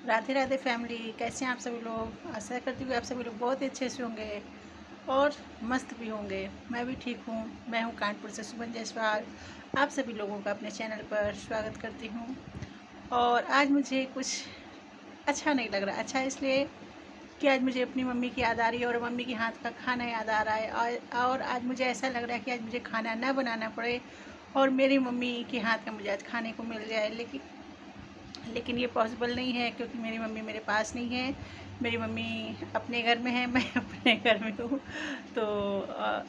Radhe Radhe family, कैसे हैं आप सभी लोग। आशा करती हूँ आप सभी लोग बहुत ही अच्छे से होंगे और मस्त भी होंगे। मैं भी ठीक हूँ। मैं हूँ कानपुर से सुमन जायसवाल। आप सभी लोगों का अपने चैनल पर स्वागत करती हूँ। और आज मुझे कुछ अच्छा नहीं लग रहा। अच्छा इसलिए कि आज मुझे अपनी मम्मी की याद आ रही है और मम्मी के हाथ का खाना याद आ रहा है। और आज मुझे ऐसा लग रहा है कि आज मुझे खाना ना बनाना पड़े और मेरी मम्मी के हाथ का मुझे आज खाने को मिल जाए। लेकिन ये पॉसिबल नहीं है क्योंकि मेरी मम्मी मेरे पास नहीं है। मेरी मम्मी अपने घर में है, मैं अपने घर में हूँ। तो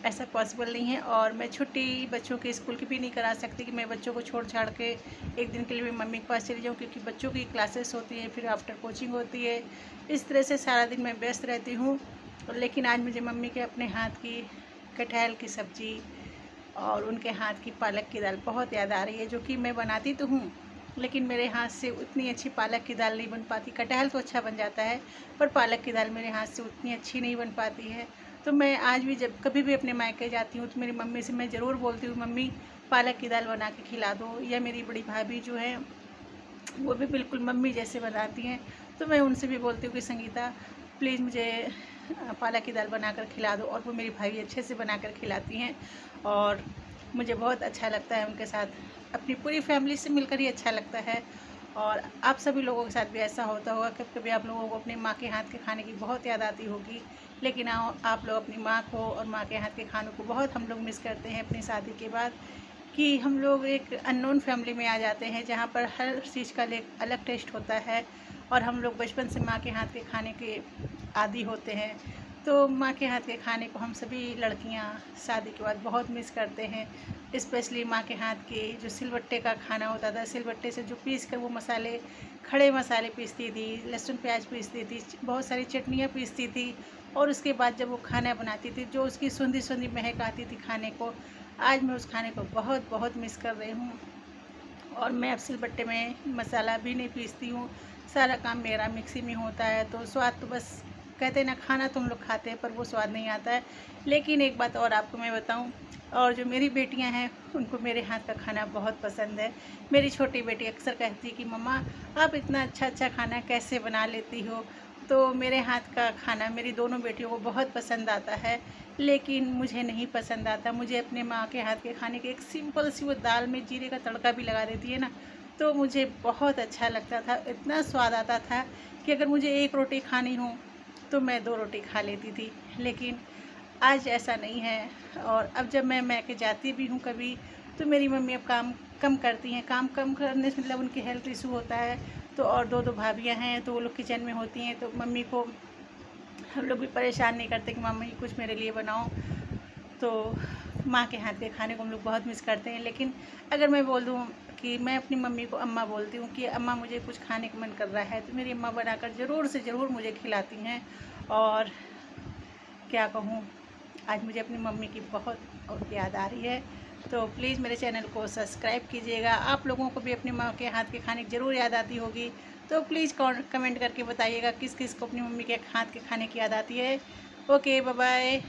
ऐसा पॉसिबल नहीं है। और मैं छुट्टी बच्चों के स्कूल की भी नहीं करा सकती कि मैं बच्चों को छोड़ छाड़ के एक दिन के लिए मेरी मम्मी के पास चली जाऊँ, क्योंकि बच्चों की क्लासेस होती हैं, फिर आफ्टर कोचिंग होती है। इस तरह से सारा दिन मैं व्यस्त रहती हूँ। लेकिन आज मुझे मम्मी के अपने हाथ की कटहल की सब्ज़ी और उनके हाथ की पालक की दाल बहुत याद आ रही है, जो कि मैं बनाती तो हूँ लेकिन मेरे हाथ से उतनी अच्छी पालक की दाल नहीं बन पाती। कटहल तो अच्छा बन जाता है पर पालक की दाल मेरे हाथ से उतनी अच्छी नहीं बन पाती है। तो मैं आज भी जब कभी भी अपने मायके जाती हूँ तो मेरी मम्मी से मैं ज़रूर बोलती हूँ, मम्मी पालक की दाल बना के खिला दो। या मेरी बड़ी भाभी जो है वो भी बिल्कुल मम्मी जैसे बनाती हैं। तो मैं उनसे भी बोलती हूँ कि संगीता प्लीज़ मुझे पालक की दाल बनाकर खिला दो। और वो मेरी भाभी अच्छे से बनाकर खिलाती हैं और मुझे बहुत अच्छा लगता है उनके साथ। अपनी पूरी फैमिली से मिलकर ही अच्छा लगता है। और आप सभी लोगों के साथ भी ऐसा होता होगा, कभी कभी आप लोगों को अपनी माँ के हाथ के खाने की बहुत याद आती होगी। लेकिन आप लोग अपनी माँ को और माँ के हाथ के खानों को बहुत हम लोग मिस करते हैं अपनी शादी के बाद, कि हम लोग एक अननोन फैमिली में आ जाते हैं जहाँ पर हर चीज़ का एक अलग टेस्ट होता है। और हम लोग बचपन से माँ के हाथ के खाने के आदी होते हैं। तो माँ के हाथ के खाने को हम सभी लड़कियाँ शादी के बाद बहुत मिस करते हैं। स्पेशली माँ के हाथ के जो सिलबट्टे का खाना होता था, सिलबट्टे से जो पीस कर वो मसाले, खड़े मसाले पीसती थी, लहसुन प्याज पीसती थी, बहुत सारी चटनियाँ पीसती थी। और उसके बाद जब वो खाना बनाती थी, जो उसकी सूंधी सूंधी महक आती थी खाने को, आज मैं उस खाने को बहुत बहुत मिस कर रही हूँ। और मैं अब सिलबट्टे में मसाला भी नहीं पीसती हूँ, सारा काम मेरा मिक्सी में होता है। तो स्वाद तो बस कहते हैं ना, खाना तो हम लोग खाते हैं पर वो स्वाद नहीं आता है। लेकिन एक बात और आपको मैं बताऊँ, और जो मेरी बेटियां हैं उनको मेरे हाथ का खाना बहुत पसंद है। मेरी छोटी बेटी अक्सर कहती है कि मम्मा आप इतना अच्छा अच्छा खाना कैसे बना लेती हो। तो मेरे हाथ का खाना मेरी दोनों बेटियों को बहुत पसंद आता है, लेकिन मुझे नहीं पसंद आता। मुझे अपने माँ के हाथ के खाने की एक सिंपल सी वो दाल में जीरे का तड़का भी लगा देती है ना, तो मुझे बहुत अच्छा लगता था। इतना स्वाद आता था कि अगर मुझे एक रोटी खानी हो तो मैं 2 रोटी खा लेती थी। लेकिन आज ऐसा नहीं है। और अब जब मैं मैके जाती भी हूँ कभी, तो मेरी मम्मी अब काम कम करती हैं। काम कम करने से मतलब उनकी हेल्थ इशू होता है। तो और 2 भाभियाँ हैं तो वो लोग किचन में होती हैं, तो मम्मी को हम लोग भी परेशान नहीं करते कि मम्मी कुछ मेरे लिए बनाओ। तो माँ के हाथ के खाने को हम लोग बहुत मिस करते हैं। लेकिन अगर मैं बोल दूँ कि मैं अपनी मम्मी को अम्मा बोलती हूँ कि अम्मा मुझे कुछ खाने का मन कर रहा है, तो मेरी अम्मा बनाकर ज़रूर से ज़रूर मुझे खिलाती हैं। और क्या कहूँ, आज मुझे अपनी मम्मी की बहुत याद आ रही है। तो प्लीज़ मेरे चैनल को सब्सक्राइब कीजिएगा। आप लोगों को भी अपनी माँ के हाथ के खाने की ज़रूर याद आती होगी। तो प्लीज़ कमेंट करके बताइएगा किस किस को अपनी मम्मी के हाथ के खाने की याद आती है। Okay, bye bye.